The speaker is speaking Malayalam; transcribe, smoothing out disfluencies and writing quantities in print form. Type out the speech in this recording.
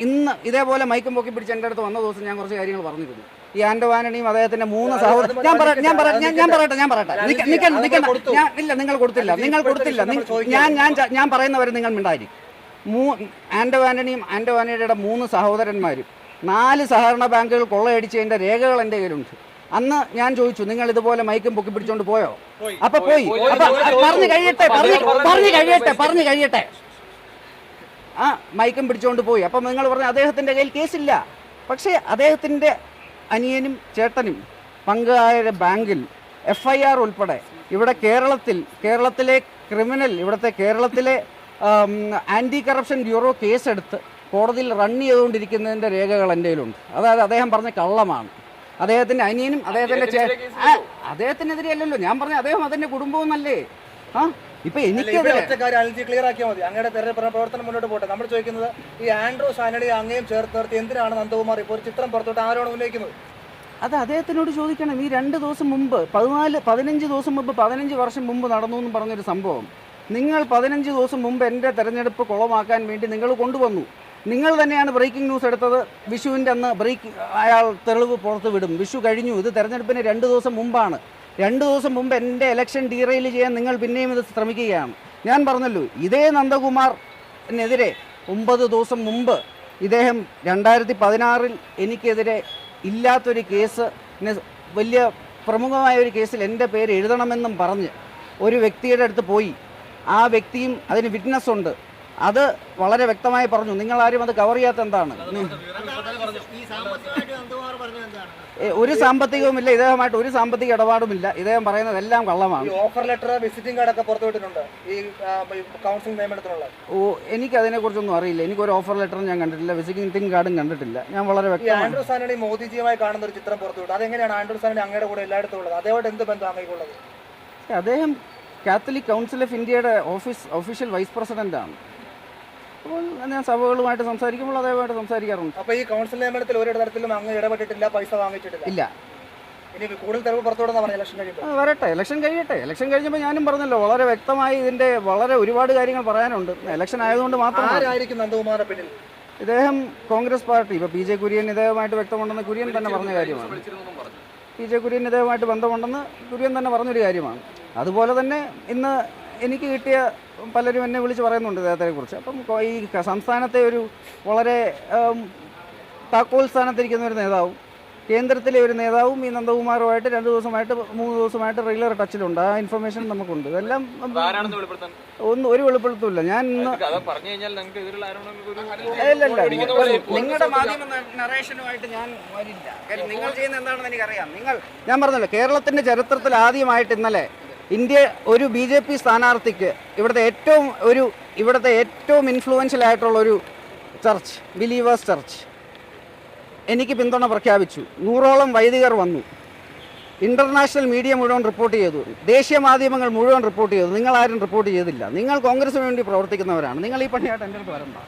ഇന്ന് ഇതേപോലെ മൈക്കും പൊക്കി പിടിച്ച് എൻ്റെ അടുത്ത് വന്ന ദിവസം ഞാൻ കുറച്ച് കാര്യങ്ങൾ പറഞ്ഞിരുന്നു. ഈ ആന്റോ ആന്റണിയും അദ്ദേഹത്തിന്റെ 3 സഹോദരൻ ഞാൻ പറയട്ടെ ഇല്ല നിങ്ങൾ കൊടുത്തില്ല ഞാൻ പറയുന്നവരെ നിങ്ങൾ മിണ്ടായിരിക്കും. ആന്റോ ആന്റണിയും ആന്റോ ആന്റണിയുടെ 3 സഹോദരന്മാരും 4 സഹകരണ ബാങ്കുകൾ കൊള്ളയടിച്ചതിന്റെ രേഖകൾ എൻ്റെ കയ്യിലുണ്ട്. അന്ന് ഞാൻ ചോദിച്ചു, നിങ്ങൾ ഇതുപോലെ മൈക്കും പൊക്കി പിടിച്ചോണ്ട് പോയോ? അപ്പൊ പോയി. പറഞ്ഞു കഴിയട്ടെ ആ മൈക്കും പിടിച്ചുകൊണ്ട് പോയി. അപ്പം നിങ്ങൾ പറഞ്ഞു അദ്ദേഹത്തിൻ്റെ കയ്യിൽ കേസില്ല. പക്ഷേ അദ്ദേഹത്തിൻ്റെ അനിയനും ചേട്ടനും പങ്കായ ബാങ്കിൽ FIR ഉൾപ്പെടെ ഇവിടെ കേരളത്തിലെ ക്രിമിനൽ കേരളത്തിലെ ആൻറ്റി കറപ്ഷൻ ബ്യൂറോ കേസെടുത്ത് കോടതിയിൽ റൺ ചെയ്തുകൊണ്ടിരിക്കുന്നതിൻ്റെ രേഖകൾ എൻ്റെ കയ്യിലുണ്ട്. അതായത് അദ്ദേഹം പറഞ്ഞ കള്ളമാണ്. അദ്ദേഹത്തിൻ്റെ അനിയനും അദ്ദേഹത്തിനെതിരെ അല്ലല്ലോ ഞാൻ പറഞ്ഞ, അദ്ദേഹം അതിൻ്റെ കുടുംബവും അല്ലേ. ഇപ്പൊ എനിക്കെതിരെ ക്ലിയർ ആക്കിയാൽ മതി. അങ്ങയുടെ തെരഞ്ഞെടുപ്പ് പ്രവർത്തനം മുന്നോട്ട് പോട്ടെ. നമ്മൾ ചോദിക്കുന്നത് ഈ ആൻഡ്രോസ് ആന്റണി അങ്ങയും ചേർത്ത് നിർത്തി എന്തിനാണ് നന്ദകുമാർ ഇപ്പോൾ ഒരു ചിത്രം പുറത്തോട്ട് ആരോട് ഉന്നയിക്കുന്നത്? അത് അദ്ദേഹത്തിനോട് ചോദിക്കണം. ഈ 2 ദിവസം മുമ്പ് 15 ദിവസം മുമ്പ് 15 വർഷം മുമ്പ് നടന്നു എന്ന് പറഞ്ഞൊരു സംഭവം നിങ്ങൾ 15 ദിവസം മുമ്പ് എൻ്റെ തെരഞ്ഞെടുപ്പ് കുളമാക്കാൻ വേണ്ടി നിങ്ങൾ കൊണ്ടുവന്നു. നിങ്ങൾ തന്നെയാണ് ബ്രേക്കിംഗ് ന്യൂസ് എടുത്തത്. വിഷുവിൻ്റെ അന്ന് അയാൾ തെളിവ് പുറത്ത് വിടും. വിഷു കഴിഞ്ഞു. ഇത് തെരഞ്ഞെടുപ്പിന് 2 ദിവസം മുമ്പാണ്. 2 ദിവസം മുമ്പ് എൻ്റെ ഇലക്ഷൻ ഡീറെയിൽ ചെയ്യാൻ നിങ്ങൾ പിന്നെയും ഇത് ശ്രമിക്കുകയാണ്. ഞാൻ പറഞ്ഞല്ലോ, ഇതേ നന്ദകുമാറിനെതിരെ 9 ദിവസം മുമ്പ് ഇദ്ദേഹം 2016 എനിക്കെതിരെ ഇല്ലാത്തൊരു കേസ്, വലിയ പ്രമുഖമായ ഒരു കേസിൽ എൻ്റെ പേര് എഴുതണമെന്നും പറഞ്ഞ് ഒരു വ്യക്തിയുടെ അടുത്ത് പോയി. ആ വ്യക്തിയും അതിന് വിറ്റ്നസ് ഉണ്ട്. അത് വളരെ വ്യക്തമായി പറഞ്ഞു. നിങ്ങളാരും അത് കവർ ചെയ്യാത്ത എന്താണ്? ഒരു സാമ്പത്തികവുമില്ല, ഇദ്ദേഹമായിട്ട് ഒരു സാമ്പത്തിക ഇടപാടുമില്ല. ഇദ്ദേഹം പറയുന്നത് എല്ലാം കള്ളമാണ്. ഓഫർ ലെറ്റർ, വിസിറ്റിംഗ് കാർഡൊക്കെ പുറത്തുവിട്ടിട്ടുണ്ട് ഈ കൗൺസിൽ നിയമനത്തിനുള്ള. എനിക്കതിനെക്കുറിച്ചൊന്നും അറിയില്ല. എനിക്കൊരു ഓഫർ ലെറ്ററും ഞാൻ കണ്ടിട്ടില്ല, വിസിറ്റിംഗ് കാർഡും കണ്ടിട്ടില്ല. ഞാൻ വളരെ വ്യക്തമാണ്. ആൻഡ്രോസ് ആന്റണി മോദിജിയുമായി കാണുന്ന ഒരു ചിത്രം പുറത്തുവിട്ടു. അതെങ്ങനെയാണ് ആൻഡ്രോസ് ആന്റണി അങ്ങയുടെ കൂടെ എല്ലായിടത്തും ഉള്ളത്? അതേപോലെ എന്ത് ബന്ധം അങ്ങേക്കുള്ളത്? അദ്ദേഹം കാത്തലിക് കൗൺസിൽ ഓഫ് ഇന്ത്യയുടെ ഒഫീഷ്യൽ വൈസ് പ്രസിഡന്റാണ്. അപ്പോൾ ഞാൻ സഭകളുമായിട്ട് സംസാരിക്കുമ്പോൾ അതേമായിട്ട് സംസാരിക്കാറുണ്ട്. അപ്പോൾ ഈ കൗൺസിൽ നിയമനത്തിൽ ഒരു തരത്തിലും അങ്ങ് ഇടപെട്ടിട്ടില്ല, പൈസ വാങ്ങിച്ചിട്ടില്ല? ഇല്ല. ഇനി കൂടുതൽ തെളിവ് പുറത്തുവിടുന്ന പറഞ്ഞു ഇലക്ഷൻ കഴിയുമ്പോൾ? വരട്ടെ, ഇലക്ഷൻ കഴിയട്ടെ. ഇലക്ഷൻ കഴിഞ്ഞപ്പോൾ ഞാനും പറഞ്ഞല്ലോ, വളരെ വ്യക്തമായി ഇതിൻ്റെ ഒരുപാട് കാര്യങ്ങൾ പറയാനുണ്ട്. ഇലക്ഷൻ ആയതുകൊണ്ട് മാത്രം. ആരായിരിക്കും നന്ദകുമാറിന്റെ പിന്നിൽ? ഇദ്ദേഹം കോൺഗ്രസ് പാർട്ടി, ഇപ്പോൾ PJ കുര്യൻ ഇദ്ദേഹമായിട്ട് വ്യക്തമുണ്ടെന്ന് കുര്യൻ തന്നെ പറഞ്ഞ കാര്യമാണ്. PJ കുര്യൻ ഇദ്ദേഹമായിട്ട് ബന്ധമുണ്ടെന്ന് കുര്യൻ തന്നെ പറഞ്ഞൊരു കാര്യമാണ്. അതുപോലെ തന്നെ ഇന്ന് എനിക്ക് കിട്ടിയ പലരും എന്നെ വിളിച്ച് പറയുന്നുണ്ട് ഇദ്ദേഹത്തെക്കുറിച്ച്. അപ്പം ഈ സംസ്ഥാനത്തെ ഒരു വളരെ താക്കോൽ സ്ഥാനത്തിരിക്കുന്ന ഒരു നേതാവും കേന്ദ്രത്തിലെ ഒരു നേതാവും ഈ നന്ദകുമാറുമായിട്ട് 2 ദിവസമായിട്ട് 3 ദിവസമായിട്ട് റെഗുലർ ടച്ചിലുണ്ട്. ആ ഇൻഫർമേഷൻ നമുക്കുണ്ട്. ഇതെല്ലാം ഒരു വെളിപ്പെടുത്തില്ല. ഞാൻ നിങ്ങളുടെ മാധ്യമ നറേഷനുമായിട്ട് ഞാൻ വരില്ല. നിങ്ങൾ ചെയ്യുന്ന എന്താണെന്ന് എനിക്കറിയാം. ഞാൻ പറഞ്ഞല്ലോ, കേരളത്തിന്റെ ചരിത്രത്തിൽ ആദ്യമായിട്ട് ഇന്നലെ ഒരു BJP സ്ഥാനാർത്ഥിക്ക് ഇവിടുത്തെ ഏറ്റവും ഇൻഫ്ലുവൻഷ്യൽ ആയിട്ടുള്ള ഒരു ചർച്ച്, ബിലീവേഴ്സ് ചർച്ച്, എനിക്ക് പിന്തുണ പ്രഖ്യാപിച്ചു. 100ഓളം വൈദികർ വന്നു. ഇന്റർനാഷണൽ മീഡിയ മുഴുവൻ റിപ്പോർട്ട് ചെയ്തു. ദേശീയ മാധ്യമങ്ങൾ മുഴുവൻ റിപ്പോർട്ട് ചെയ്തു. നിങ്ങളാരും റിപ്പോർട്ട് ചെയ്തില്ല. നിങ്ങൾ കോൺഗ്രസിന് വേണ്ടി പ്രവർത്തിക്കുന്നവരാണ്. നിങ്ങൾ ഈ പണിയായിട്ട് എൻ്റെ അടുത്ത് വരണ്ട.